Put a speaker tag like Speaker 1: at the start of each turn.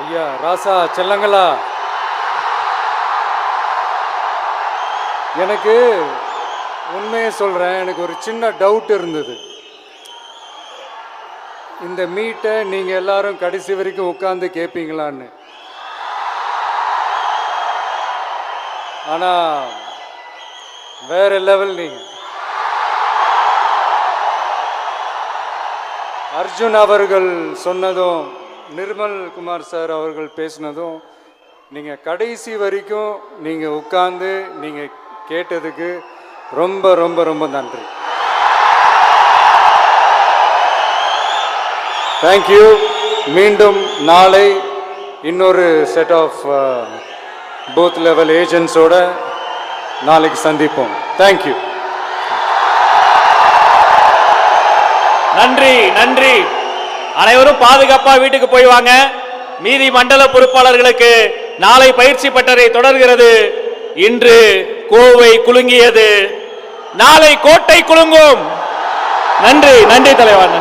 Speaker 1: ஐயா ராசா செல்லங்களா, எனக்கு உண்மையை சொல்கிறேன், எனக்கு ஒரு சின்ன டவுட் இருந்தது. இந்த மீட்டை நீங்கள் எல்லாரும் கடைசி வரைக்கும் உட்காந்து கேட்பீங்களான்னு. ஆனால் வேற லெவல் நீங்கள். அர்ஜுன் அவர்கள் சொன்னதும் நிர்மல் குமார் சார் அவர்கள் பேசினதும் நீங்கள் கடைசி வரைக்கும் நீங்கள் உட்கார்ந்து நீங்கள் கேட்டதுக்கு ரொம்ப ரொம்ப ரொம்ப நன்றி. தேங்க்யூ. மீண்டும் நாளை இன்னொரு செட் ஆஃப் பூத் லெவல் ஏஜென்ட்ஸோட நாளைக்கு சந்திப்போம். தேங்க்யூ.
Speaker 2: நன்றி நன்றி. அனைவரும் பாதுகாப்பா வீட்டுக்கு போய் வாங்க. மீதி மண்டல பொறுப்பாளர்களுக்கு நாளை பயிற்சி பட்டறை தொடர்கிறது. இன்று கோவை குலுங்கியது, நாளை கோட்டை குலுங்கும். நன்றி நன்றி தலைவர்.